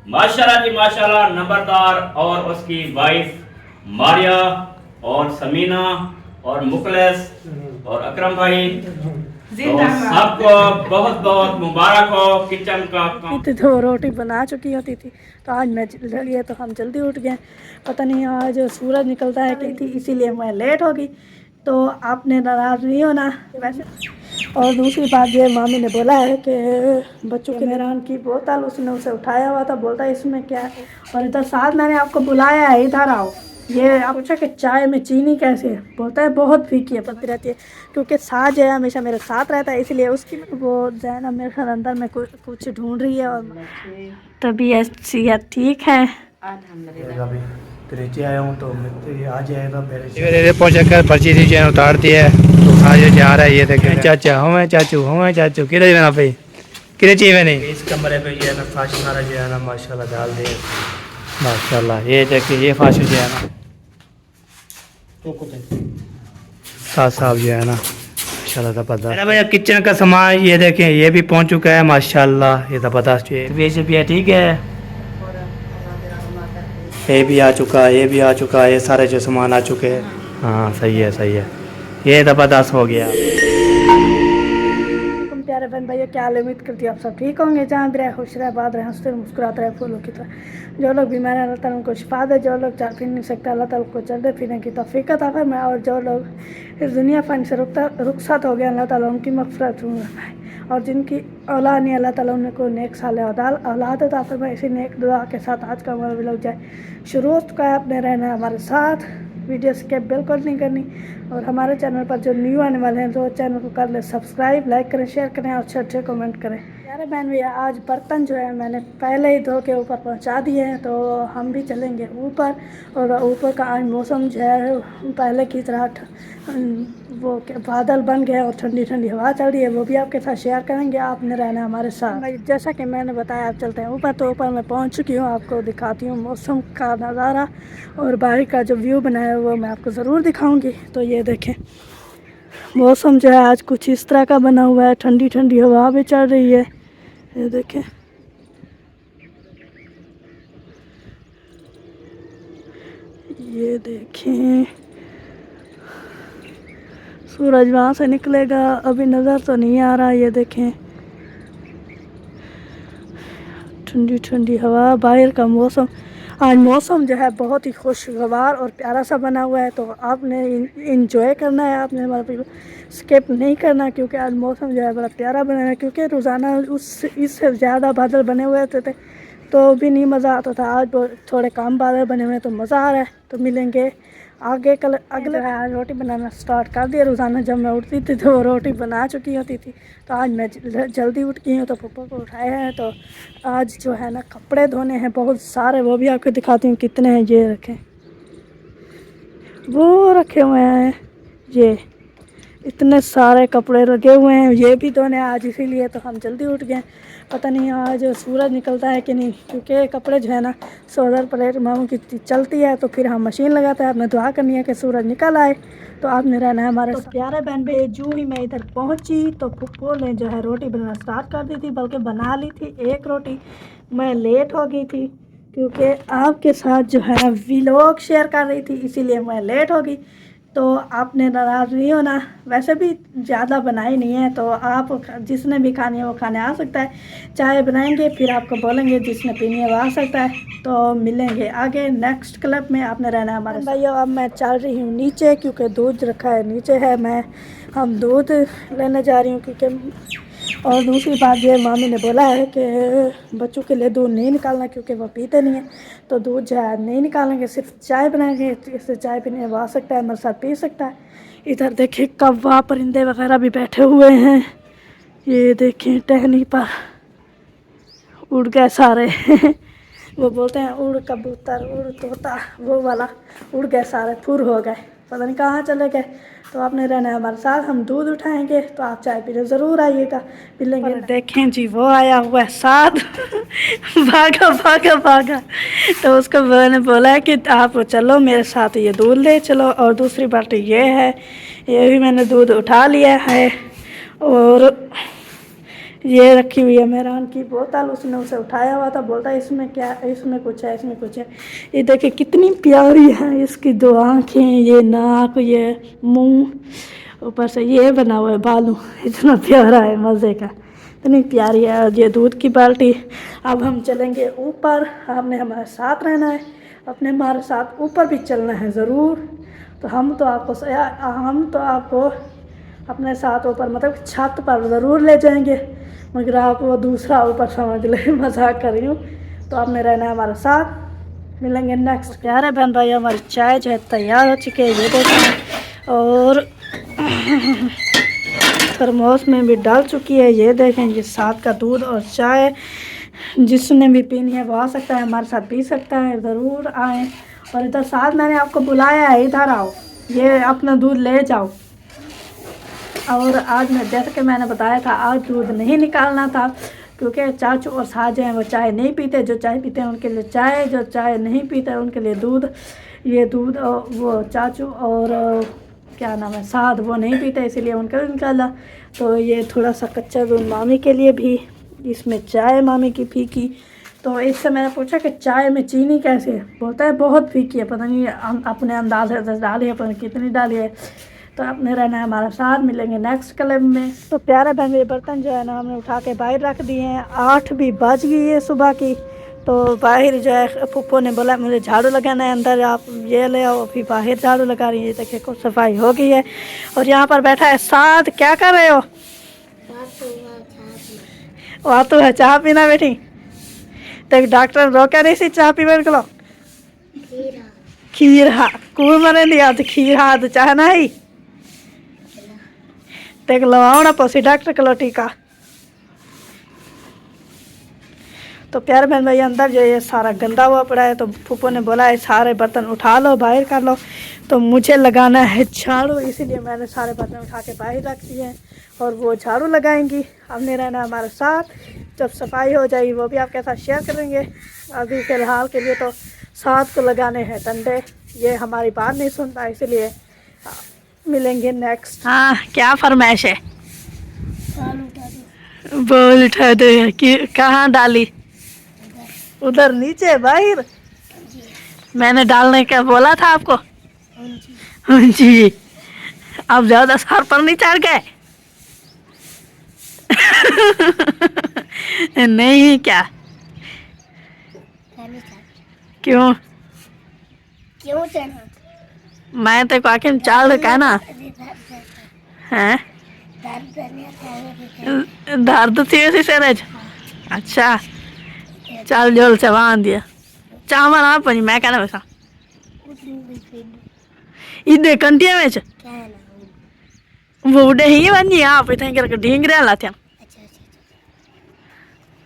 माशाल्लाह जी माशाल्लाह, नंबरदार और उसकी वाइफ मारिया और समीना और मुखलिस और अकरम भाई, तो सबको बहुत बहुत मुबारक हो। किचन का तो रोटी बना चुकी होती थी, तो आज मैं लिए तो हम जल्दी उठ गए। पता नहीं आज सूरज निकलता है कि थी, इसीलिए मैं लेट हो गई। तो आपने नाराज़ नहीं होना वैसे। और दूसरी बात ये, मामी ने बोला है कि बच्चों के मेहरान की बोतल उसने उसे उठाया हुआ था, बोलता है इसमें क्या है। और इधर साथ मैंने आपको बुलाया है, इधर आओ। ये आप पूछा कि चाय में चीनी कैसे है, बोलता है बहुत फीकी है, पड़ती रहती है। क्योंकि साथ जो है हमेशा मेरे साथ रहता है, इसलिए उसकी वो जैनब मेरे घर अंदर में कुछ ढूंढ रही है। और तबीयत सेहत ठीक है नीचे आया हूँ तो आ जाएगा मेरे पहुँच कर पर्ची थी चैन उतारती है तो आज जा रहा है। ये देखे चाचा हमें चाचू किधर जाना पे किधर चाहिए नहीं इस कमरे पे जो है ना फाश सारा जो है ना माशाल्लाह डाल दिए माशाल्लाह। ये देखिए ये फाश जो है ना साथ साहब जो है ना माशाल्लाह ज़बरदस्त है भैया। किचन का सामान ये देखें ये भी पहुंच चुका है माशाल्लाह, ये ज़बरदस्त है। ठीक है, ये भी आ चुका है, ये भी आ चुका है, ये सारे जो सामान आ चुके हैं। हाँ सही है, ये ज़बरदस्त हो गया। प्यारे बहन भाइयों, क्या हाल है? उम्मीद करती हूँ आप सब ठीक होंगे, जहाँ भी रहे खुश रहे, बात रहे, हंसते रहे, मुस्कुराते रहे फूलों की तरह। जो लोग बीमार हैं अल्लाह ताला उनको शिफा दे, जो लोग चल फिर नहीं सकते अल्लाह ताला को चलने फिरने की तौफीक अता फरमाए, और जो लोग इस दुनिया फन से रुखसत हो गए अल्लाह ताला उनकी मग़फ़िरत फरमाए, और जिनकी औलाद नहीं अल्लाह ताला उनको नेक साले औलाद अता फरमाए। इसी नेक दुआ के साथ आज का हमारा व्लॉग जाए शुरू हो चुका है। आपने रहना हमारे साथ, वीडियो स्किप बिल्कुल नहीं करनी। और हमारे चैनल पर जो न्यू आने वाले हैं तो चैनल को कर ले सब्सक्राइब, लाइक करें, शेयर करें और अच्छे अच्छे कमेंट करें। यार बहन भैया, आज बर्तन जो है मैंने पहले ही धो के ऊपर पहुंचा दिए हैं, तो हम भी चलेंगे ऊपर। और ऊपर का आज मौसम जो है पहले की तरह वो बादल बन गए और ठंडी ठंडी हवा चल रही है, वो भी आपके साथ शेयर करेंगे। आपने रहना हमारे साथ। जैसा कि मैंने बताया, आप चलते हैं ऊपर। तो ऊपर मैं पहुंच चुकी हूँ, आपको दिखाती हूँ मौसम का नज़ारा और बाहर का जो व्यू बनाया है वो मैं आपको ज़रूर दिखाऊंगी। तो ये देखें, मौसम जो है आज कुछ इस तरह का बना हुआ है, ठंडी ठंडी हवा भी चल रही है। ये देखें, ये देखें सूरज वहाँ से निकलेगा, अभी नज़र तो नहीं आ रहा। ये देखें ठंडी ठंडी हवा, बाहर का मौसम। आज मौसम जो है बहुत ही खुशगवार और प्यारा सा बना हुआ है, तो आपने इंजॉय करना है, आपने हमारा स्किप नहीं करना, क्योंकि आज मौसम जो है बड़ा प्यारा बना है। क्योंकि रोज़ाना इससे ज़्यादा बादल बने हुए थे तो भी नहीं मज़ा आता था। आज थोड़े कम बादल बने हुए हैं तो मज़ा आ रहा है। तो मिलेंगे आगे कल अगले। आज रोटी बनाना स्टार्ट कर दिया। रोज़ाना जब मैं उठती थी तो वो रोटी बना चुकी होती थी, तो आज मैं जल्दी उठ गई हूँ तो पप्पा को उठाए हैं। तो आज जो है ना कपड़े धोने हैं बहुत सारे, वो भी आपको दिखाती हूँ कितने हैं। ये रखें, वो रखे हुए हैं, ये इतने सारे कपड़े लगे हुए हैं, ये भी धोने आज, इसीलिए तो हम जल्दी उठ गए। पता नहीं आज सूरज निकलता है कि नहीं, क्योंकि कपड़े जो है ना सोलर प्लेट मामू की चलती है, तो फिर हम मशीन लगाते हैं। आपने दुआ करनी है कि सूरज निकल आए, तो आपने रहना है हमारे। तो प्यारे बहन भाई, जो ही मैं इधर पहुंची तो पप्पू ने जो है रोटी बनाना स्टार्ट कर दी थी, बल्कि बना ली थी एक रोटी। मैं लेट हो गई थी क्योंकि आपके साथ जो है व्लॉग शेयर कर रही थी, इसीलिए मैं लेट हो गई। तो आपने नाराज़ नहीं होना, वैसे भी ज़्यादा बनाई नहीं है, तो आप जिसने भी खानी है वो खाने आ सकता है। चाय बनाएंगे फिर आपको बोलेंगे, जिसने पीनी है वो आ सकता है। तो मिलेंगे आगे नेक्स्ट क्लब में, आपने रहना है हमारे भाइयों। अब मैं चल रही हूँ नीचे, क्योंकि दूध रखा है नीचे है, हम दूध लेने जा रही हूँ। क्योंकि और दूसरी बात ये, मामी ने बोला है कि बच्चों के लिए दूध नहीं निकालना, क्योंकि वो पीते नहीं हैं। तो दूध जो है नहीं निकालेंगे, सिर्फ चाय बनाएंगे। इससे चाय पीने वो आ सकता है, हमारे साथ पी सकता है। इधर देखिए कौवा परिंदे वगैरह भी बैठे हुए हैं। ये देखिए टहनी पर उड़ गए सारे वो बोलते हैं उड़ कबूतर, उड़ तोता, वो वाला उड़ गए सारे, फुर हो गए, पता नहीं कहाँ चले गए। तो आपने रहना है हमारे साथ, हम दूध उठाएंगे तो आप चाय पीने ज़रूर आइएगा, मिलेंगे। देखें जी, वो आया हुआ है साथ भागा भागा भागा। तो उसको मैंने बोला है कि आप चलो मेरे साथ, ये दूध ले चलो। और दूसरी बात ये है, ये भी मैंने दूध उठा लिया है। और ये रखी हुई है मेहरान की बोतल, उसने उसे उठाया हुआ था, बोलता है इसमें क्या, इसमें कुछ है, इसमें कुछ है। ये देखिए कितनी प्यारी है, इसकी दो आँखें, ये नाक, ये मुंह, ऊपर से ये बना हुआ है बालू, इतना प्यारा है, मज़े का, इतनी प्यारी है। और ये दूध की बाल्टी। अब हम चलेंगे ऊपर, आपने हमारे साथ रहना है, अपने हमारे साथ ऊपर भी चलना है ज़रूर। तो हम तो आपको अपने साथ ऊपर मतलब छत पर ज़रूर ले जाएंगे, मगर आप वो दूसरा ऊपर समझ ले, मजाक कर रही हूँ। तो आपने रहना है हमारे साथ, मिलेंगे नेक्स्ट। प्यारे बहन भाई, हमारी चाय जो है तैयार हो चुकी है, ये देखें, और थर्मोस में भी डाल चुकी है, ये देखें। ये साथ का दूध और चाय, जिसने भी पीनी है वो आ सकता है, हमारे साथ पी सकता है, ज़रूर आएँ। और इधर साथ मैंने आपको बुलाया है, इधर आओ, ये अपना दूध ले जाओ। और आज मैं, जैसे कि मैंने बताया था, आज दूध नहीं निकालना था, क्योंकि चाचू और साज हैं वो चाय नहीं पीते, जो चाय पीते हैं उनके लिए चाय, जो चाय नहीं पीते हैं उनके लिए दूध। ये दूध वो चाचू और क्या नाम है, साद, वो नहीं पीते, इसीलिए उनके लिए निकाला। तो ये थोड़ा सा कच्चा दूध मामी के लिए भी, इसमें चाय मामी की फीकी। तो इससे मैंने पूछा कि चाय में चीनी कैसे है, बोलता है बहुत फीकी है, पता नहीं अपने अंदाज़े से डाली है, पता नहीं कितनी डाली है। तो आपने रहना है हमारे साथ, मिलेंगे नेक्स्ट क्लब में। तो प्यारे बहन, ये बर्तन जो है ना हमने उठा के बाहर रख दिए हैं, 8 भी बज गई है सुबह की। तो बाहर जो है पप्पू ने बोला मुझे झाड़ू लगाना है, अंदर आप ये ले आओ, अभी बाहर झाड़ू लगा रही है। देखिए कुछ सफाई हो गई है। और यहाँ पर बैठा है साथ, क्या कर रहे हो? वहाँ तो है चाह पीना बेटी, तो डॉक्टर रोका नहीं सी चाह पीवे को, खीर हा कुल मरे लिया, तो खीर हा तो चाह नहीं देख लवाओ ना पसी डॉक्टर को टीका। तो प्यारे बहन भाई, अंदर जो ये सारा गंदा हुआ पड़ा है, तो फूफो ने बोला है सारे बर्तन उठा लो, बाहर कर लो। तो मुझे लगाना है झाड़ू, इसीलिए मैंने सारे बर्तन उठा के बाहर रख दिए हैं, और वो झाड़ू लगाएंगी। हमने रहना हमारे साथ, जब सफाई हो जाएगी वो भी आपके साथ शेयर करेंगे। अभी फ़िलहाल के लिए तो साथ को लगाने हैं डंडे, ये हमारी बात नहीं सुनता, इसलिए मिलेंगे नेक्स्ट। हाँ, क्या फरमाइश है? बोल उठा दे कि कहाँ डाली? उधर नीचे बाहर, मैंने डालने का बोला था आपको। हाँ जी, अब ज़्यादा सर पर नहीं चढ़ गए? नहीं क्या? क्यों क्यों चढ़ा? मैं तो आखिर में चाल रखा है ना। हैं दर्द थी वैसे सर? अच्छा चल जोल से बांध दिया चावल आप पनी मैं कहना वैसा इधे कंटिया में वो उड़े ही बनी आप इतने करके ढींग रहा लाते हैं।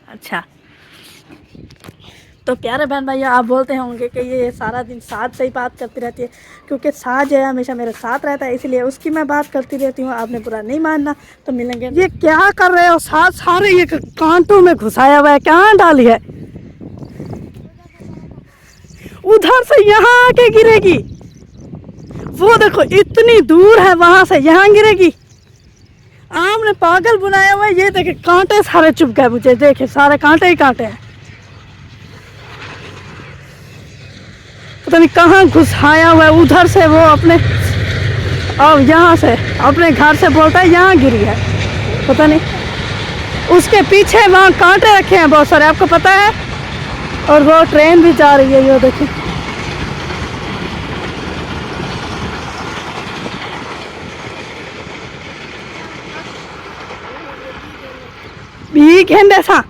अच्छा तो प्यारे बहन भाई, आप बोलते होंगे कि ये सारा दिन साथ से ही बात करती रहती है, क्योंकि साथ जो है हमेशा मेरे साथ रहता है, इसलिए उसकी मैं बात करती रहती हूँ। आपने बुरा नहीं मानना। तो मिलेंगे। ये क्या कर रहे हो? साथ सारे ये कांटों में घुसाया हुआ है, कहाँ डाली है? उधर से यहाँ आके गिरेगी, वो देखो इतनी दूर है, वहां से यहाँ गिरेगी। आपने पागल बुलाया हुआ है। ये देखे कांटे सारे चुप गए मुझे, देखे सारे कांटे ही कांटे हैं, पता नहीं कहाँ घुसाया हुआ है। उधर से वो अपने और यहाँ से अपने घर से बोलता है यहाँ गिरी है, पता नहीं उसके पीछे वहाँ कांटे रखे हैं बहुत सारे, आपको पता है। और वो ट्रेन भी जा रही है, ये देखिए। भीख है ऐसा,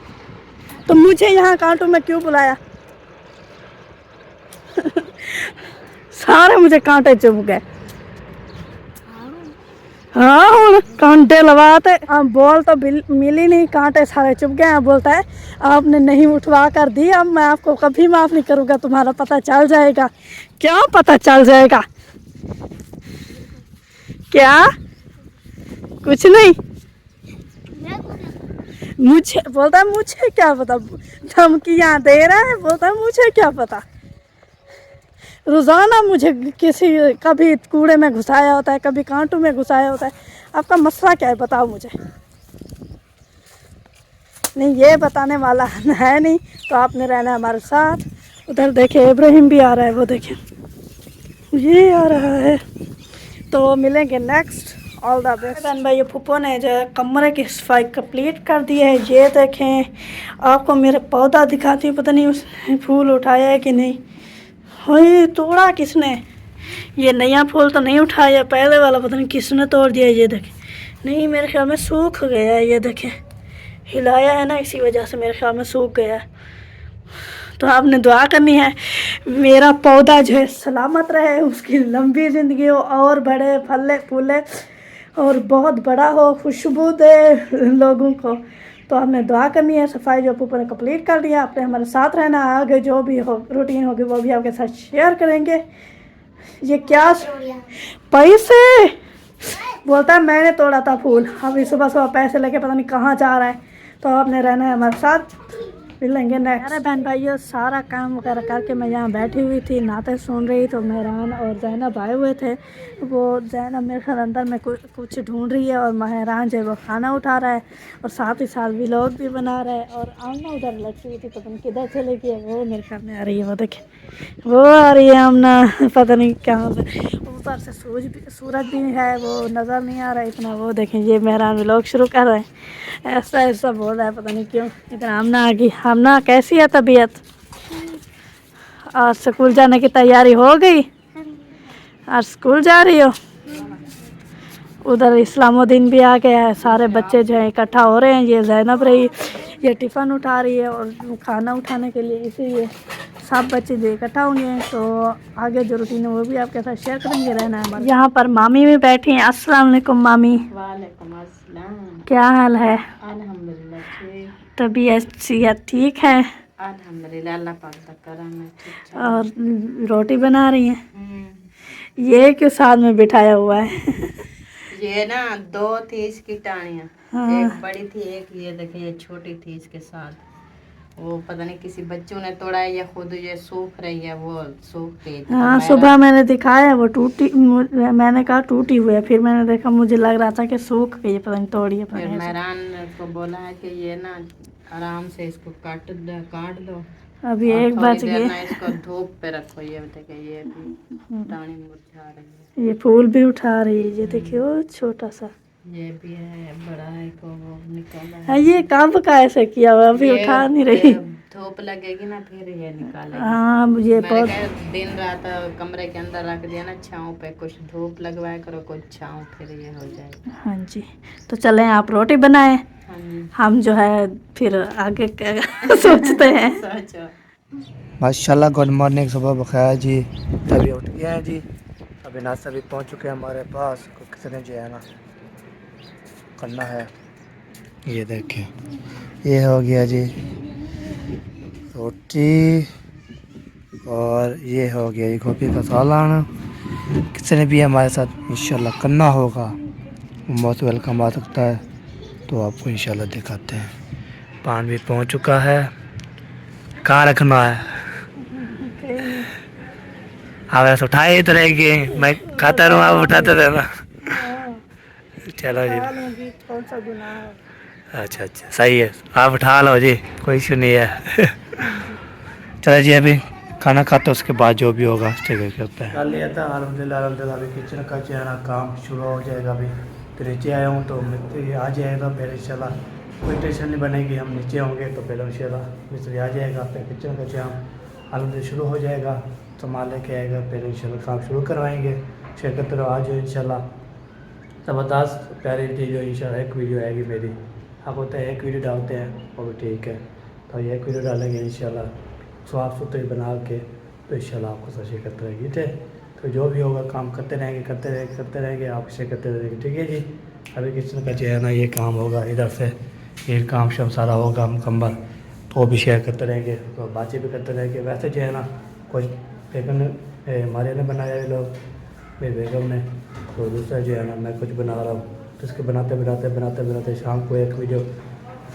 तो मुझे यहाँ कांटों में क्यों बुलाया? सारे मुझे कांटे चुभ गए। हाँ हूँ कांटे लगाते, अब बोल तो मिली नहीं, कांटे सारे चुभ गए। अब बोलता है आपने नहीं उठवा कर दी, अब मैं आपको कभी माफ़ नहीं करूँगा, तुम्हारा पता चल जाएगा। क्या पता चल जाएगा? क्या? कुछ नहीं। मुझे बोलता है मुझे क्या पता, धमकियाँ दे रहा है, बोलता है मुझे क्या पता। रोज़ाना मुझे किसी कभी कूड़े में घुसाया होता है, कभी कांटों में घुसाया होता है। आपका मसला क्या है बताओ मुझे। नहीं ये बताने वाला है नहीं, तो आपने रहना हमारे साथ। उधर देखे इब्राहिम भी आ रहा है, वो देखे ये आ रहा है। तो मिलेंगे नेक्स्ट। All the best. बहन भाई फूफो ने जो है कमरे की सफाई कंप्लीट कर दी है। ये देखें, आपको मेरा पौधा दिखाती हूँ, पता नहीं उसने फूल उठाया है कि नहीं। हाँ तोड़ा किसने? ये नया फूल तो नहीं उठाया, पहले वाला पता नहीं किसने तोड़ दिया। ये देखें, नहीं मेरे ख्याल में सूख गया है। ये देखें, हिलाया है ना, इसी वजह से मेरे ख्याल में सूख गया है। तो आपने दुआ करनी है मेरा पौधा जो है सलामत रहे, उसकी लंबी ज़िंदगी हो और बड़े फले फूले और बहुत बड़ा हो, खुशबू दे लोगों को। तो आपने दुआ करनी है। सफाई जो ऊपर कंप्लीट कर दिया। आपने हमारे साथ रहना, आगे जो भी हो रूटीन होगी वो भी आपके साथ शेयर करेंगे। ये क्या पैसे बोलता है, मैंने तोड़ा था फूल, अभी सुबह सुबह पैसे लेके पता नहीं कहाँ जा रहा है। तो आपने रहना है हमारे साथ, मिलेंगे नेक्स्ट। अरे बहन भाइयों, सारा काम वगैरह करके मैं यहाँ बैठी हुई थी, नाते सुन रही। तो मेहरान और जैनब आए हुए थे। वो जैनब मेरे ख्याल अंदर में कुछ ढूंढ रही है, और मेहरान जो है वो खाना उठा रहा है, और साथ ही साथ व्लॉग भी बना रहा है। और आमना उधर लगी हुई थी, पता नहीं किधर चले गई, वो मेरे ख्याल में आ रही है। वो देखे वो आ रही है आमना, पता नहीं कहाँ से। ऊपर से सूरज भी है, वो नज़र नहीं आ रहा है इतना। वो देखें, ये मेहरान व्लॉग शुरू कर रहे हैं, ऐसा ऐसा बोल रहा है, पता नहीं क्यों। इधर आमना आ गई। आमना कैसी है तबीयत? आज स्कूल जाने की तैयारी हो गई? आज स्कूल जा रही हो? उधर इस्लामुद्दीन भी आ गया है, सारे बच्चे जो है इकट्ठा हो रहे हैं। ये जैनब रही, ये टिफ़िन उठा रही है, और खाना उठाने के लिए इसीलिए सब बच्चे जो इकट्ठा होंगे। तो आगे जो रूटीन है वो भी आपके साथ शेयर करेंगे। रहना है हमारे। यहाँ पर मामी भी बैठी हैं। अस्सलाम वालेकुम मामी। वालेकुम अस्सलाम। क्या हाल है? अल्हम्दुलिल्लाह ठीक। तबीयत सेहत ठीक है? अल्हम्दुलिल्लाह, अल्लाह पाक का करम है, ठीक ठाक। और रोटी बना रही हैं? ये क्यों साथ में बिठाया हुआ है? ये ना दो थी इसकी टाणियाँ। हाँ। एक बड़ी थी, एक ये देखिए ये छोटी थी इसके साथ। वो पता नहीं किसी बच्चों ने तोड़ा है या खुद ये सूख रही है, वो सूख गई थी। हाँ सुबह मैंने दिखाया, वो टूटी। मैंने कहा टूटी हुई है, फिर मैंने देखा, मुझे लग रहा था कि सूख गई है, पता नहीं तोड़ी है। फिर मेहरान को बोला है कि ये ना आराम से इसको काट दो। अभी और एक थोड़ी बज देर गए। ना इसको धूप पे रखो। ये देखिए ये भी टाणी मुरझा रही है। ये फूल भी उठा रही है, ये देखियो छोटा सा। ये भी है, बड़ा है को वो निकाला है। हाँ ये कब का ऐसे किया हुआ, अभी ये उठा नहीं रही। धूप लगेगी ना फिर ये निकालेगी। हाँ ये मैंने बहुत। कहा दिन रात कमरे के अंदर रख दिया ना छाँव पे, कुछ धूप लगवाया करो, कुछ छाँव, फिर ये हो जाएगा। हाँ जी, तो चलें आप रोटी बनाएं, हाँ जी। हम जो है फिर आगे क्या सोचते हैं। सोचो। माशाल्लाह, गुड मॉर्निंग, सुबह बखैर जी। अभी उठ गए हैं जी, अभी नाश्ता भी पहुंच चुके हैं हमारे पास। किसी ने जो है ना करना है। ये देखें, ये हो गया जी रोटी, और ये हो गया ये गोभी का सालन। किसी ने भी हमारे साथ इंशाल्लाह करना होगा, मोस्ट वेलकम आ सकता है। तो आपको इंशाल्लाह दिखाते हैं। पान भी पहुंच चुका है, कहाँ रखना है? आप ऐसे उठाए तो रहेगी, मैं खाता रहूँ, आप उठाते रहना। चलो जी, कौन सा गुनाह? अच्छा सही है, आप उठा लो जी, कोई इशू नहीं है। चलो जी, अभी खाना खाते उसके बाद जो भी होगा ठीक करते हैं। कर लिया था अल्हम्दुलिल्लाह। अभी किचन का जो है ना काम शुरू हो जाएगा। अभी तो नीचे आया हूँ, तो मिस्त्री आ जाएगा फिर इंशाल्लाह कोई टेंशन नहीं बनेगी। हम नीचे होंगे तो पहले इंशाल्लाह मिस्त्री आ जाएगा, फिर किचन का काम अल्हम्दुलिल्लाह शुरू हो जाएगा। सामान लेके आएगा, फिर इंशाल्लाह काम शुरू करवाएंगे। शेयर करते रहो आज इंशाल्लाह। ज़बरदस्त प्यारी चीज़ जो इंशाल्लाह एक वीडियो आएगी मेरी। आप होता है एक वीडियो डालते हैं वो भी ठीक है, तो ये एक वीडियो डालेंगे इंशाल्लाह साफ़ सुथरी बना के, तो इंशाल्लाह आपको सब शेयर करते रहेंगे। ठीक है, तो जो भी होगा काम करते रहेंगे, आप शेयर करते रहेंगे। ठीक है जी। अभी किचन का जो है ना ये काम होगा, इधर से ये काम शम सारा होगा मुकम्मल, तो वो भी शेयर करते रहेंगे, तो बातें भी करते रहेंगे। वैसे जो है ना कुछ बेगम ने हमारे ने बनाया ये लोग, मेरी बेगम ने, तो दूसरा जो है ना मैं कुछ बना रहा हूँ। तो इसके बनाते शाम को एक वीडियो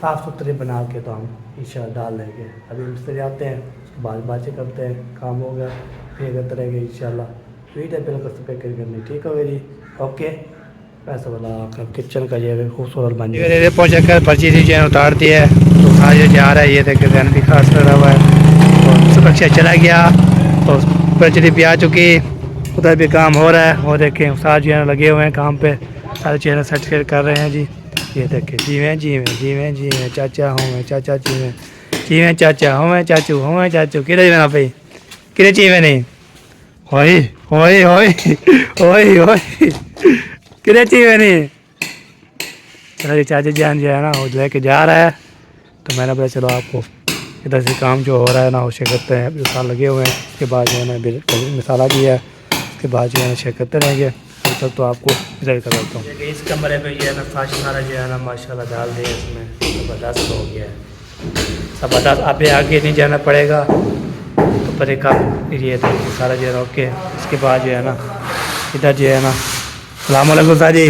साफ़ सुथरी बना के तो हम इंशाल्लाह डाल देंगे। अभी मिस्त्री आते हैं, उसके बाद बातें करते हैं, काम होगा फिर करते रहेंगे इंशाल्लाह। वीडियो बिल्कुल सफेद करनी ठीक होगा जी। ओके, ऐसा वाला किचन का ये खूबसूरत बन गया। धीरे पहुँच कर पर्ची थी जो उतार दी है तो आज जा रहा है। ये देखे जैन भी खास लगा हुआ है और सुरक्षा चला गया और पर्ची भी आ चुकी, उधर भी काम हो रहा है। और देखें साथ जो है लगे हुए हैं काम पे, सारे चेहरे सर्टिफिकेट कर रहे हैं जी। ये देखें जी में चाचा हूँ मैं, चाचा जी में चाचा हूँ मैं, चाचू हूँ मैं, चाचू किधर बना पे किधर ची में नहीं होई होई होई होई होई किधर ची में नहीं। चलो चाचा जान जो है ना वो लेके जा रहा है, तो मैंने बोला चलो आपको इधर से काम जो हो रहा है ना वो चेक करते हैं। मिसाल लगे हुए हैं, उसके बाद जो है ना मिसाला भी है, उसके बाद जो है ना चेक करते रहेंगे। तब तक तो आपको इधर कर देता हूँ। इस कमरे पे जो है ना फर्श सारा जो है ना माशाल्लाह डाल दिया, इसमें ज़बरदस्त हो गया है। ज़बरदस्त अभी आगे नहीं जाना पड़ेगा तो पर एक ये था सारा जो है ओके। इसके बाद जो है ना इधर जो है ना सलाम अलैकुम साजी,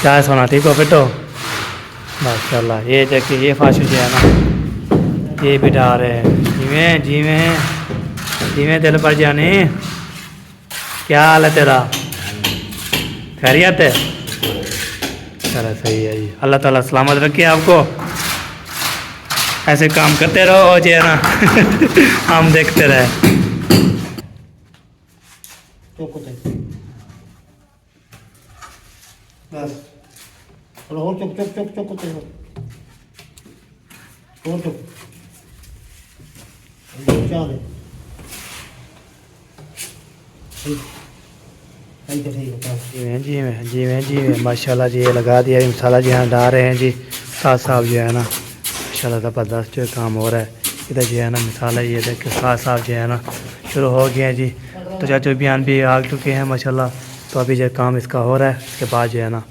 क्या सोना ठीक हो फिर तो माशाल्लाह। ये देखिए ये फाश जो है ना ये भी डाल रहे हैं। जी में दिल पर जाने, क्या हाल है तेरा, खैरियत है? चलो सही है जी, अल्लाह ताला सलामत रखे आपको। ऐसे काम करते रहो जो है ना हम देखते रहे। बस चलो और चुप चुप चुप चुप चुप और चुप क्या है जी में माशाल्लाह जी ये लगा दिया मसाला जी यहाँ डाल रहे हैं जी। साथ साहब जो है ना माशाल्लाह ज़बरदस्त जो काम हो रहा है। इधर जो है ना मसाला ये देख के साथ साहब जो है ना शुरू हो गया जी। तो चाचू बयान भी आ चुके हैं माशाल्लाह। तो अभी जो काम इसका हो रहा है, इसके बाद जो है ना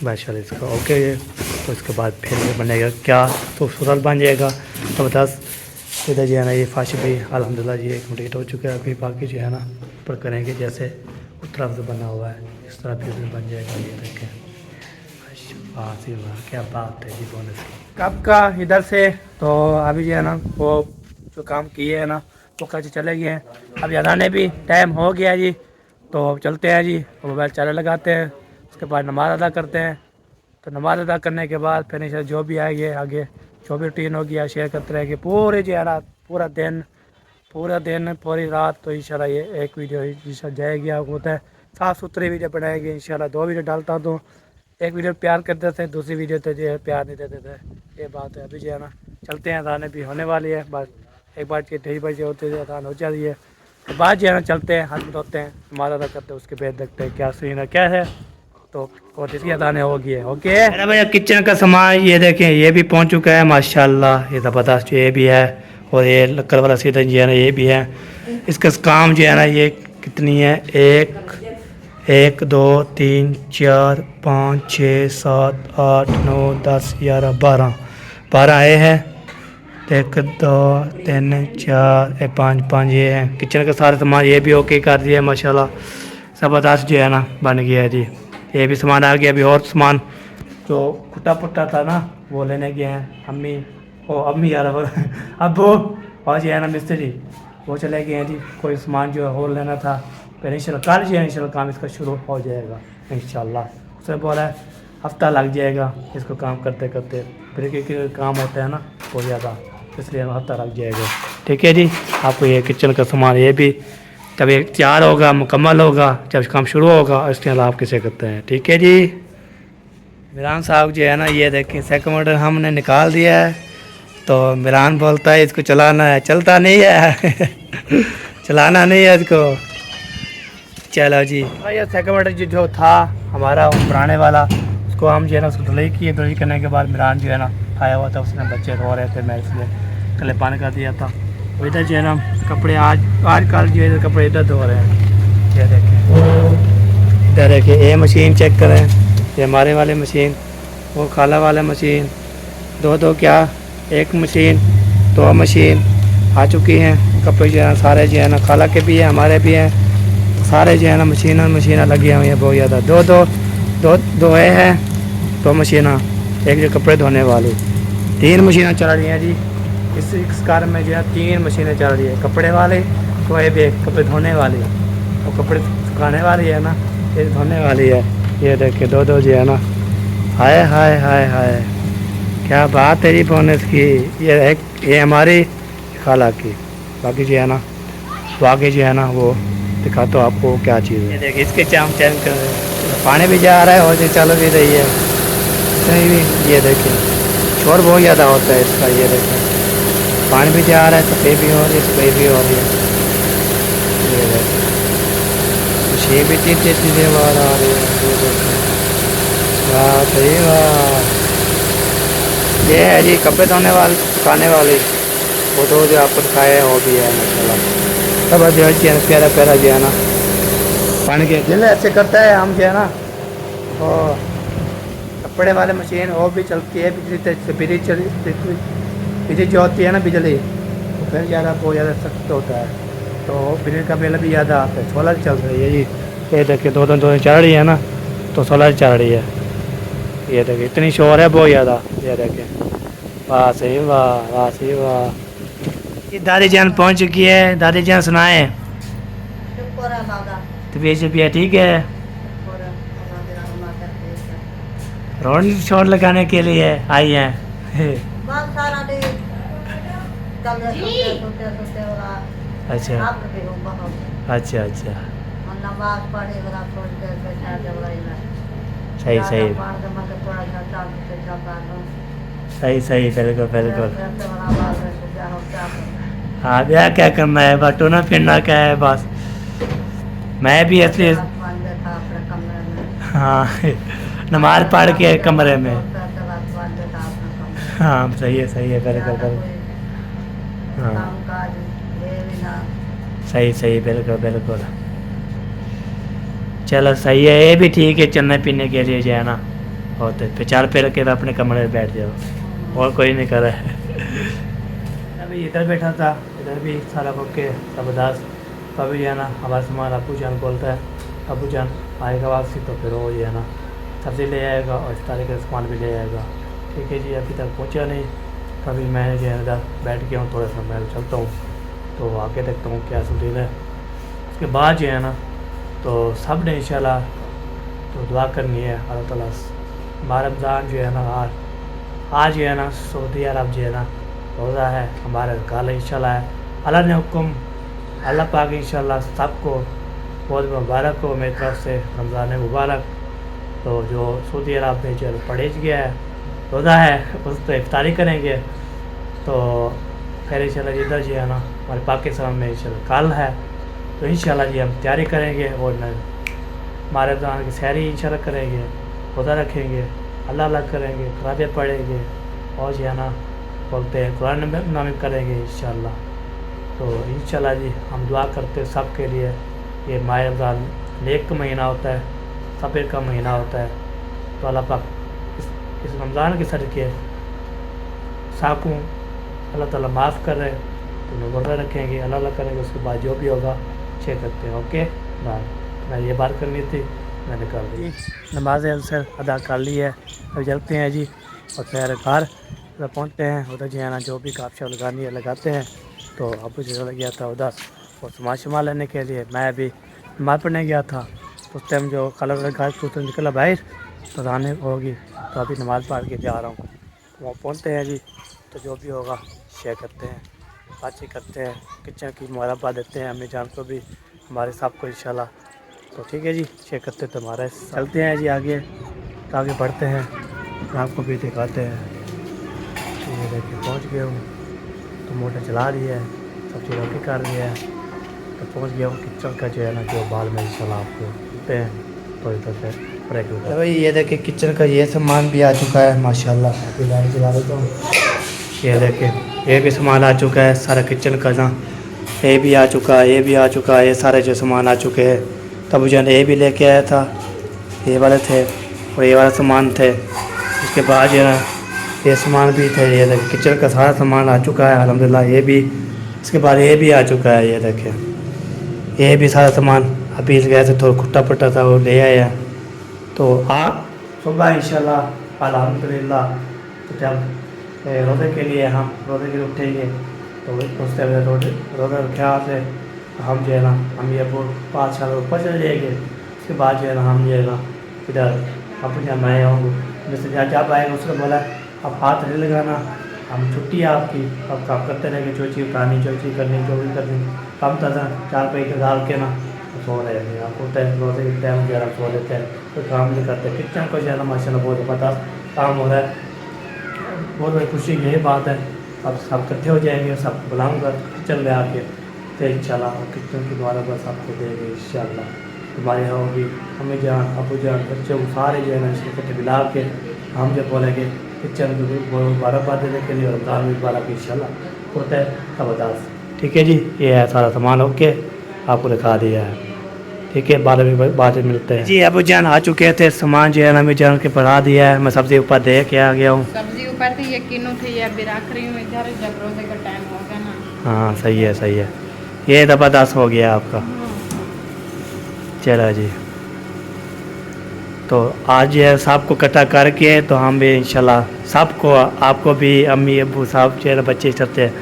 माशाल्लाह इसका ओके है। तो इसके बाद फिर ये बनेगा क्या खूबसूरत बन जाएगा ज़बरदस्त। इधर जो है ना ये फाशी भी अल्हम्दुलिल्लाह जी कंप्लीट हो चुका है। अभी बाकी जो है ना ऊपर करेंगे, जैसे उस तरफ से बना हुआ है इस तरह भी बन जाएगा। ये देखें वाह क्या बात है जी बोनस कब का इधर से। तो अभी जो है ना वो जो काम किए है ना वो कल चले गए हैं। अब अदाने भी टाइम हो गया जी, तो चलते हैं जी। मोबाइल चार्जर लगाते हैं, उसके बाद नमाज़ अदा करते हैं। तो नमाज़ अदा करने के बाद फिर इंशाल्लाह जो भी आएंगे आगे जो भी रूटीन होगी या शेयर करते रहेंगे पूरे जो है ना पूरा दिन पूरी रात। तो इंशाल्लाह ये एक वीडियो इंशाल्लाह जाएगी। आपको होता है साफ़ सुथरी वीडियो बनाएगी इंशाल्लाह। 2 वीडियो डालता हूँ, एक वीडियो प्यार करते थे, दूसरी वीडियो तो जो है प्यार नहीं देते थे। ये बात है। अभी जो है ना चलते हैं, अदाने भी होने वाली है। बस एक बार के 2:30 बजे होते थे अदान हो जाती है। तो बाद जो है ना चलते हैं, हाथ धोते हैं, नमाज़ अदा करते हैं, उसके बाद देखते हैं क्या सीन है क्या है। तो और इसकी अदाने होगी है ओके। अरे भैया किचन का सामान ये देखें ये भी पहुंच चुका है माशाल्लाह। ये ज़बरदस्त ये भी है और ये लक्कड़ वाला सीधन जो है ना ये भी है। इसका काम जो है ना ये कितनी है 1 2 3 4 5 6 7 8 9 10 11 12 ये है। 1 2 3 4 5 ये है किचन का सारा सामान। ये भी ओके कर दिया माशाल्लाह, ज़बरदस्त जो है ना बन गया है जी। ये भी सामान आ गया। अभी और सामान जो फुटा पुट्टा था ना वो लेने गए हैं अम्मी यार अबू और जो है ना मिस्त्री वो चले गए हैं जी। कोई सामान जो है और लेना था फिर इंशाल्लाह कल जो है इंशाल्लाह काम इसका शुरू हो जाएगा इंशाल्लाह। उसने बोला है हफ्ता लग जाएगा इसको काम करते करते, फिर क्योंकि काम होता है ना बहुत ज़्यादा इसलिए हफ्ता लग जाएगा। ठीक है जी। आपको ये किचन का सामान ये भी जब ये तैयार होगा मुकम्मल होगा जब काम शुरू होगा इसके अलावा आप किसे करते हैं। ठीक है जी। मिरान साहब जो है ना ये देखें सेकंड ऑर्डर हमने निकाल दिया है। तो मिरान बोलता है इसको चलाना है, चलता नहीं है चलाना नहीं है इसको। चलो जी ये सेकंड ऑर्डर जो था हमारा पुराने वाला उसको हम जो है ना उसको धुलाई किए। धुलाई करने के बाद मिरान जो है ना आया हुआ था, उसने बच्चे रो रहे थे, मैं इसलिए कले पानी कर दिया था। तो इधर जो है ना कपड़े आजकल जो है कपड़े इधर धो रहे हैं। ये देखें इधर देखिए ये मशीन चेक करें, ये हमारे वाले मशीन, वो खाला वाला मशीन, दो क्या एक मशीन 2 मशीन आ चुकी हैं। कपड़े जो है सारे जो है ना खाला के भी हैं हमारे भी हैं, सारे जो है ना मशीना लगी हुई हैं बहुत ज़्यादा। दो है 2 मशीना, एक जो कपड़े धोने वाली, 3 मशीनें चल रही हैं जी। इस कार में जो है 3 मशीनें चल रही है, कपड़े वाले तो ये भी कपड़े धोने वाली और कपड़े सुखाने वाली है ना ये धोने वाली है। ये देखिए दो दो जो है ना, हाय हाय हाय हाय, क्या बात तेरी बोनस की। ये हमारी खाला की, बाकी जो है ना तो आगे जो है ना वो दिखाता हूँ आपको क्या चीज़ है। ये देखिए इसके चाम चैन कर पानी भी जा रहा है और ये चल भी रही है सही भी। ये देखिए शोर बहुत ज़्यादा होता है इसका। ये देखिए पानी भी जा रहा है, सफ़ेद भी हो रही है, सफ़ेद भी हो रही है। ये देखिए ये भी तीन चीज़ें बाहर आ रही है। ये देखिए वाह सही वाह। ये है जी कपड़े धोने वाली, सुखाने वाली, वो तो जो आपको दिखाया है वो भी है माशाल्लाह। सब जो है प्यारा प्यारा जो है ना पानी के दिल ऐसे करता है हम जो है ना। और कपड़े वाले मशीन वो भी चलती है बिजली से, बिजली जो होती है ना बिजली, तो फिर ज़्यादा बहुत ज़्यादा सख्त होता है, तो बिजली का बिल भी ज़्यादा आता है। सोलर चल रही है जी। ये देखिए दो चल रही है ना, तो सोलर चल रही है। ये देखिए इतनी शोर है बहुत ज़्यादा। ये देखिए वाह सही वाह, वाह सही वाह। ये दादी जान पहुंच चुकी है। दादी जान सुनाए शुक्र है दादा, तबीयत ठीक है। शुक्र है अल्लाह तेरा अल्लाह करते हैं। रोड शोर लगाने के लिए आई हैं। बस सारा दिन कल सोते वाला अच्छा आप भी हो बहुत अच्छा अच्छा, और नमाज पढ़े वाला थोड़ी देर बैठा जब रही सही सही पान के मगर थोड़ा सा चाल से जाता है सही सही, बिल्कुल बिल्कुल। रहते वाला बात है तो क्या हो क्या करना हाँ ब्याह क्या करना है, बस टूना फिरना क्या है बस। मैं भी ऐसे मान बैठा अपने कमरे में हाँ नमाज पढ़ के कमरे में। मान बैठा अपने कमरे में हाँ सही है बिल्कुल ज़्यादा बिल्कुल। कोई हाँ काम काज ले भी ना सही बिल्कुल बिल्कुल। चलो सही है, ये भी ठीक है चलने पीने के लिए जो है ना। और तो फिर चार पैर के अपने कमरे में बैठ जाओ और कोई नहीं कर रहा है। अभी इधर बैठा था, इधर भी सारा के ज़बरदस्त। अभी जो है ना हमारा सामान अबू जान बोलता है, अबू जान आएगा वापसी तो फिर वो जो है ना सब्ज़ी ले आएगा और इस तरह का सामान भी ले आएगा। ठीक है जी, अभी तक पहुँचा नहीं। अभी मैं जो है इधर बैठ गया हूँ, थोड़ा सा मैं चलता हूँ तो आगे देखता हूँ क्या सुधीर है। उसके बाद जो है ना तो सब ने इंशाल्लाह तो दुआ करनी है अल्लाह ताला हमारा रमज़ान जो है ना आज जो है ना सऊदी अरब जो है ना रोज़ा है हमारे कल इंशाल्लाह है। अल्लाह ने हुक्म, अल्लाह पाक इंशाल्लाह सबको बहुत मुबारक हो मेरी तरफ से रमज़ान मुबारक। तो जो सऊदी अरब में जो पढ़ेज गया है रोज़ा है उस पर इफ्तारी करेंगे। तो फिर इंशाल्लाह इधर जो है ना हमारे पाकिस्तान में इंशाल्लाह कल है, तो इंशाल्लाह जी हम तैयारी करेंगे और हमारे रमज़ान की सैरी इंशाल्लाह करेंगे, रोज़ा रखेंगे, अल्लाह अल्लाह करेंगे, तराबीह पढ़ेंगे और जो है ना बोलते हैं कुरान नामिक करेंगे इंशाल्लाह। तो इंशाल्लाह जी हम दुआ करते हैं सब के लिए। ये माह रमज़ान नेक का महीना होता है, सब्र का महीना होता है। तो अल्लाह पाक इस रमज़ान के सदक़े साकों अल्लाह ताला माफ़ कर रहे, तो रोज़ा रखेंगे, अल्लाह अल्लाह करेंगे, उसके बाद जो भी होगा शेयर करते हैं। Okay bye. मैं ये बात करनी थी, मैंने कर ली। नमाज असर अदा कर ली है, अभी चलते हैं जी और फिर घर उधर पहुँचते हैं। उधर जो है ना जो भी कापशा लगानी है लगाते हैं। तो अब चला गया था उधर और सामान लेने के लिए। मैं अभी नमाज पढ़ने गया था, उस टाइम जो कलर घर से निकला बाहर तो आने होगी, तो अभी नमाज़ पढ़ के जा रहा हूँ। वहाँ पहुँचते हैं जी, तो जो भी होगा शेयर करते हैं, बातचीत करते हैं, किचन की मुबारकबाद देते हैं अम्मी जान को भी, हमारे साहब को इंशाल्लाह। तो ठीक है जी, शेयर करते तो हमारे चलते हैं जी आगे, तो आगे बढ़ते हैं तो आपको भी दिखाते हैं। तो ये देखिए पहुँच गया हूँ, तो मोटर चला रही है, सब्जी रोटी कर रही है, तो पहुँच गया हूँ किचन का जो है ना जो बाल में इंशाल्लाह आपको मिलते हैं। तो इधर से ब्रेक होगा। तो भाई ये देखिए किचन का ये सामान भी आ चुका है माशाल्लाह। अभी लाइट जला देता हूँ। ये देखिए ये भी सामान आ चुका है सारा किचन का ना, ये भी आ चुका है, ये भी आ चुका है, ये सारे जो सामान आ चुके हैं। तब जो है ये भी लेके आया था, ये वाले थे और ये वाला सामान थे। उसके बाद जो है ना ये सामान भी थे। ये देखिए किचन का सारा सामान आ चुका है अल्हम्दुलिल्लाह। ये भी इसके बाद ये भी आ चुका है। ये देखिए ये भी सारा सामान अभी गए थे, थोड़ा खुट्टा पट्टा था वो ले आया। तो सुबह इंशाल्लाह अल्हम्दुलिल्लाह तो जब रोज़े के लिए हम रोज़े के लिए उठेंगे तो उस टाइम रोज़े रखा से हम जो है ना हम ये 5 साल ऊपर चले जाएंगे। उसके बाद जो है ना हम जो है ना इधर अब जब मैं आऊँगा जैसे जब आएगा उसने बोला अब हाथ नहीं लगाना, हम छुट्टी है आपकी, अब काम करते रहेंगे, जो चीज़ उठानी जो चीज़ करनी जो भी करनी, कम था 4 पैसे डाल के ना सो रहे हैं। आपको टाइम रोज़े के टाइम जो है सो लेते हैं, कोई काम नहीं करते। किचन को जो है ना माशाल्लाह बहुत ज़बरदस्त काम हो रहा है, बहुत बड़ी खुशी की यही बात है। अब सब इकट्ठे हो जाएंगे, सब बुलाऊँगा किचन में आके, तो इंशाल्लाह किचन के द्वारा बस आपको देंगे इंशाल्लाह। हमारे यहाँ भी अम्मी जान अबू जान बच्चे वो सारे जो है ना इसके इकट्ठे मिला के हम जब बोलेंगे किचन को भी मुबारकबाद देने के लिए और रमज़ान मुबारक इंशाल्लाह होता है ज़बरदस्त। ठीक है जी, ये है सारा सामान ओके आपको दिखा दिया है। ठीक है, बाद में मिलते हैं जी। अबू जान आ चुके थे, सामान जो है ना अम्मी जान के बढ़ा दिया है, मैं सब्ज़ी ऊपर दे के आ गया हूँ। सब्जी ऊपर थी, ये किन्नू थी, ये अभी रख रही हूँ इधर, जब रोजे का टाइम होगा ना। हाँ सही है सही है, ये ज़बरदस्त हो गया आपका। चलो जी, तो आज जो है सबको इकट्ठा करके तो हम भी इंशाल्लाह सबको, आपको भी अम्मी अबू साहब जो है ना बच्चे चलते हैं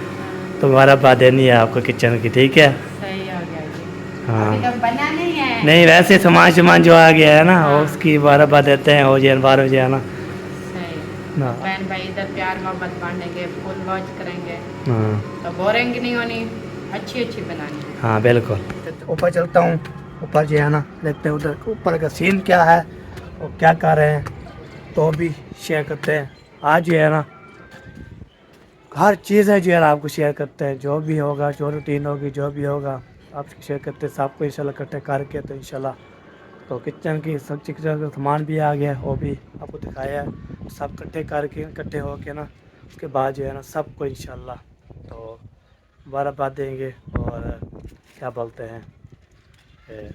तो मुबारकबाद देनी है आपको किचन की। ठीक है, सही हो गया जी। हाँ अभी तक बना नहीं है। नहीं वैसे सामान जो आ गया है ना उसकी मुबारकबाद देते हैं, हो जाए बार हो जाए ना। सही, हाँ बहन भाई इधर प्यार मोहब्बत बांटेंगे, फुल वॉच करेंगे हाँ तो बोरेंगे नहीं होनी, अच्छी अच्छी बनानी। हाँ बिल्कुल। ऊपर चलता हूँ, ऊपर जो है ना देखते हैं उधर ऊपर का सीन क्या है और क्या कर रहे हैं, तो भी शेयर करते हैं। आज जो है ना हर चीज़ है जो है आपको शेयर करते हैं, जो भी होगा, जो रूटीन होगी, जो भी होगा आप शेयर करते हैं सबको इंशाल्लाह इकट्ठे करके। तो इंशाल्लाह तो किचन की सब किचन का सामान भी आ गया, वो भी आपको दिखाया है। सब इकट्ठे करके इकट्ठे होके ना उसके बाद जो है ना सबको इंशाल्लाह तो मुबारकबाद देंगे और क्या बोलते हैं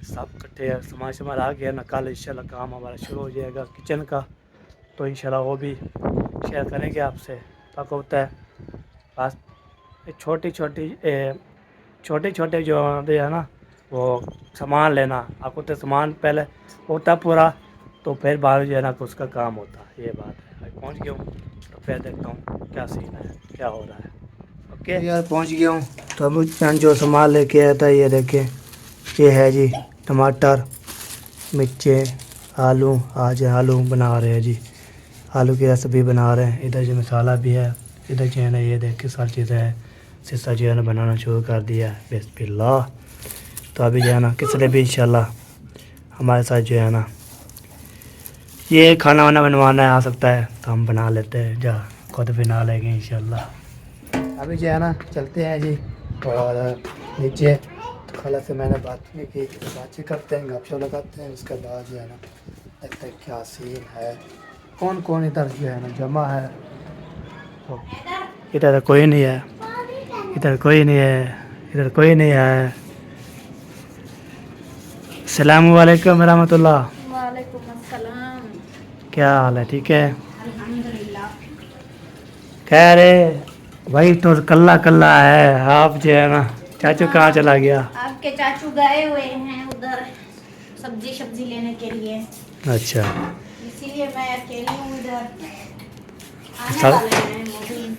सब इकट्ठे सामान आ गया ना, कल इंशाल्लाह काम हमारा शुरू हो जाएगा किचन का, तो इंशाल्लाह वो भी शेयर करेंगे आपसे। तक होता है बस छोटी छोटे जो होते हैं ना वो सामान लेना, आपको तो सामान पहले होता पूरा तो फिर बाद जो है ना उसका काम होता, ये बात है। पहुँच गया हूँ तो फिर देखता हूँ क्या सीन है, क्या हो रहा है। ओके यार पहुँच गया हूँ, तो अबू जान जो सामान लेके आया था ये देखें, ये है जी टमाटर, मिर्चे, आलू। आज आलू बना रहे हैं जी, आलू की रेसिपी बना रहे हैं। इधर जो मसाला भी है, इधर जो है ना ये देख के सारी चीज़ें है, सिस्सा जो है ना बनाना शुरू कर दिया है बिस्मिल्लाह। तो अभी जो है ना किसने भी इंशाल्लाह हमारे साथ जो है ना ये खाना वाना बनवाना है आ सकता है तो हम बना लेते हैं, जा खुद बना लेंगे इंशाल्लाह। अभी जो है ना चलते हैं जी और नीचे खाला से मैंने बात नहीं की, तो बातचीत करते हैं, गपशप लगाते हैं। उसके बाद जो है ना देखते हैं क्या सीन है, कौन कौन इधर जो है ना जमा है। तो इधर कोई नहीं है, इधर कोई नहीं है, इधर कोई नहीं है। अस्सलामु अलैकुम रहमतुल्लाह। वालेकुम अस्सलाम। क्या हाल है, ठीक है? अल्हम्दुलिल्लाह। कह रहे भाई तो कल्ला कल्ला है आप जो है ना, चाचू कहाँ चला गया? आपके चाचू गए हुए हैं उधर सब्जी लेने के लिए, अच्छा इसीलिए मैं अकेली हूँ इधर। आने सब- वाले हैं वो भी,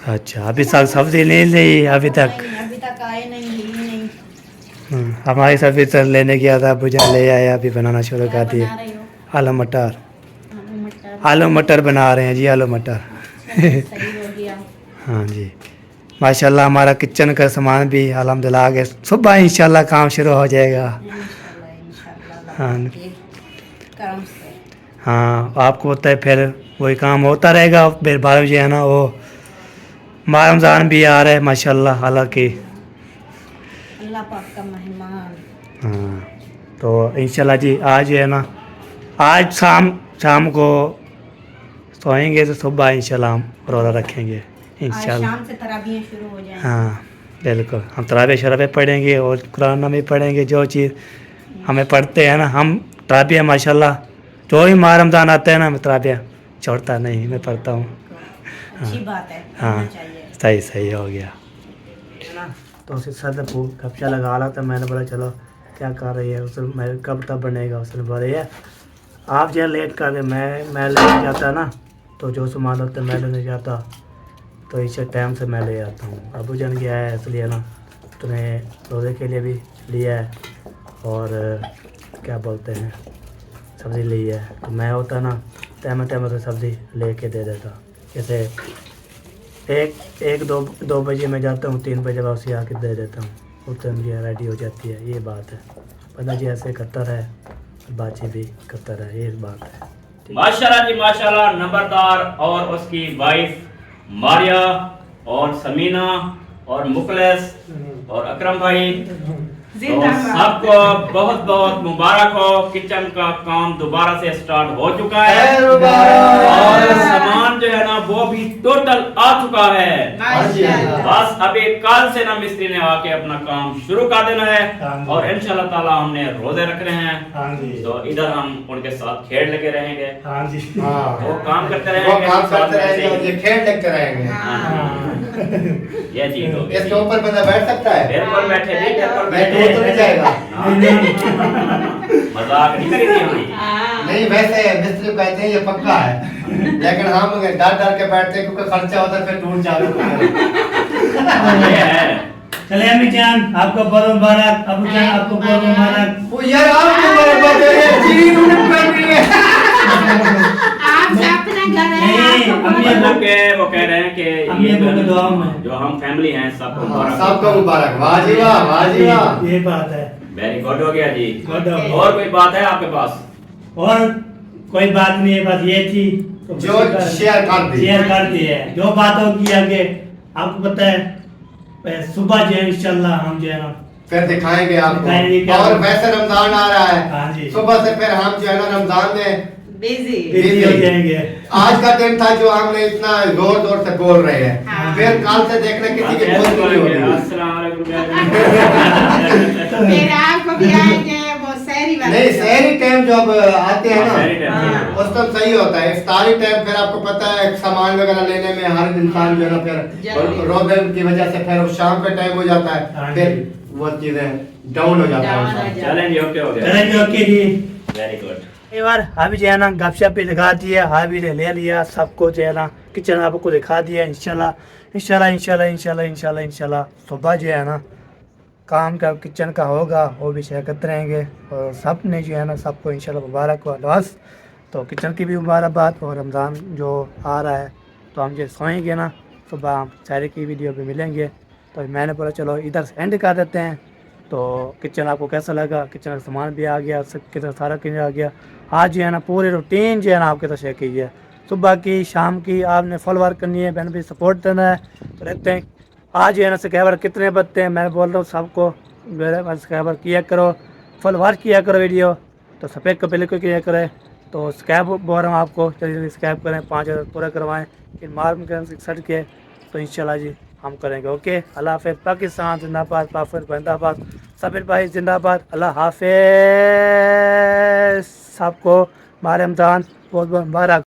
अच्छा, अभी सब्जी नहीं ली अभी तक? नहीं अभी तक आए नहीं, ली नहीं। हमारी सब्जी तो लेने गया था, भुजा ले आया, अभी बनाना शुरू क्या कर दिया। बना रही हो? आलू मटर, आलू मटर। आलू मटर बना रहे हैं जी, आलू मटर। सही हो गया। हाँ जी, माशाल्लाह हमारा किचन का सामान भी अल्हम्दुलिल्लाह आगे सुबह इंशाल्लाह काम शुरू हो जाएगा। इंशाल्लाह इंशाल्लाह हाँ। के करम से। हाँ आपको होता है फिर वही काम होता रहेगा। फिर बाद में जो है ना वो माह रमज़ान भी आ रहा है माशाल्लाह, हालांकि अल्लाह पाक का मेहमान। हाँ तो इंशाल्लाह जी आज है ना, आज शाम को सोएंगे तो सुबह इंशाल्लाह हम रोज़ा रखेंगे आज इंशाल्लाह। शाम से तराबियाँ शुरू हो जाएंगी। हाँ बिल्कुल, हम तराबे शराबे पढ़ेंगे और कुरान में पढ़ेंगे, जो चीज़ हमें पढ़ते हैं ना हम तराबिया माशाल्लाह, जो ही माह रमज़ान आता है ना मैं तराबिया छोड़ता नहीं, मैं पढ़ता हूँ। अच्छी बात है, हाँ करना चाहिए। सही सही हो गया ना। तो उसे सर कब्जा लगा ला, तो मैंने बोला चलो क्या कर रही है, उसने मैं कब तक बनेगा, उसने बोला यार आप जो लेट कर दे, मैं लेट जाता ना तो जो सामान होता मैं लेने जाता, तो इसे टाइम से मैं ले आता हूँ। अबू जान गया है इसलिए ना तुम्हें रोज़े के लिए भी लिया है और क्या बोलते हैं सब्ज़ी ली है, तो मैं होता ना टाइम टाइम से सब्ज़ी लेके दे देता। जैसे एक दो बजे मैं जाता हूँ, 3 बजे वापसी आके दे देता हूँ, उतने मुझे रेडी हो जाती है। ये बात है, बंदा जी ऐसे करता रहे, बातचीत भी करता रहे, ये बात है। माशाल्लाह जी माशाल्लाह, नंबरदार और उसकी वाइफ मारिया और समीना और मुखलेस और अकरम भाई, तो सबको बहुत बहुत मुबारक हो। किचन का काम दोबारा से स्टार्ट हो चुका है और सामान जो है ना वो भी टोटल आ चुका है। बस अभी कल से ना मिस्त्री ने आके अपना काम शुरू कर देना है और इंशाल्लाह ताला हमने रोजे रख रहे हैं, तो इधर हम उनके साथ खेल लगे रहेंगे। वो काम करते रहेंगे, खेल देखते रहेंगे। ये चीज हो इसके ऊपर बंदा बैठ सकता है? बिल्कुल बैठे जी, बिल्कुल बैठे तो नहीं जाएगा। मजाक नहीं करी थी हमने। नहीं, वैसे मिस्त्री कहते हैं ये पक्का है, लेकिन हम डर के बैठते हैं क्योंकि खर्चा होता है, फिर टूट ये है। चले अम्मी जान, आपको बहुत मुबारक, अबू जान आपको बहुत मुबारक। वो यार आपको बराबर है, चीनी उन्हें कर रही है। आपका अपना घर है, आपको मतलब के वो कह रहे हैं कि अम्मी ये अबू के दुआओं में जो हम फैमिली हैं सबको मुबारक। सबको मुबारक। वाह जी वाह, वाह जी वाह। ये बात है। वेरी गुड हो गया जी। Good हो गया। और कोई बात है आपके पास? और कोई बात नहीं है, बस ये थी तो जो शेयर कर दी है, जो बातों की आगे आपको पता है। सुबह जो है इंशाल्लाह हम जो है ना फिर दिखाएंगे दिखाएंगे आपको। क्या और वैसे रमजान आ रहा हाँ जी। है, सुबह से फिर हम जो है ना रमजान में बिजी हो जाएंगे। आज का दिन था जो हमने इतना जोर जोर से बोल रहे हैं, हाँ। फिर कल से देखना किसी की बोल नहीं होगी। अस्सलाम वालेकुम। फिर आपको भी आएंगे वो सहरी वाले। नहीं, शहरी टाइम जो अब आते हैं शहरी टाइम ना, हाँ। उस टाइम सही होता है। इफ्तारी टाइम फिर आपको पता है सामान वगैरह लेने में हर इंसान जो है ना फिर जल्दी। रोजे की वजह से फिर शाम का टाइम हो जाता हाँ है, जी। फिर वो चीजें डाउन हो जाता Down हो है। जाता चलें जी, ओके हो गया। चलेंगे, ओके जी। Very good. एक बार हावी जो है ना गपशप भी दिखा दिया, हावी ने ले लिया सबको जो है ना किचन आपको दिखा दिया। इंशाल्लाह इंशाल्लाह इंशाल्लाह इंशाल्लाह इंशाल्लाह इंशाल्लाह सुबह जो है ना काम का किचन का होगा वो भी शेयर करते रहेंगे। और सब ने जो है ना सबको इंशाल्लाह मुबारक हो एडवांस। तो किचन की भी मुबारकबाद। और रमज़ान जो आ रहा है तो हम जो सोएंगे ना सुबह हम सारे की वीडियो पे मिलेंगे। तो मैंने बोला चलो इधर से एंड कर देते हैं। तो किचन आपको कैसा लगा? किचन का सामान भी आ गया, सब किचन सारा किचन आ गया। आज जो है ना पूरी रूटीन जो है ना आपके साथ शेयर की है, सुबह की शाम की आपने फुल वर्क करनी है, मैंने भी सपोर्ट देना है। तो रहते हैं आज जो है ना सब्सक्राइबर कितने बचते हैं, मैं बोल रहा हूँ सबको मेरे सब्सक्राइबर किया करो, फुल वर्क किया करो वीडियो। तो सफ़ेद को पहले को किया करें। तो सब्सक्राइब बोल रहा हूँ आपको, जल्दी सब्सक्राइब करें, 5000 पूरा करवाएँ। इन मार्क सट के तो इंशाल्लाह जी हम करेंगे। ओके, अल्लाह हाफ़िज़। पाकिस्तान जिंदाबाद, पाकिस्तान जिंदाबाद, सबीर भाई जिंदाबाद। अल्लाह हाफ़िज़। सबको माह रमज़ान बहुत बहुत मुबारक।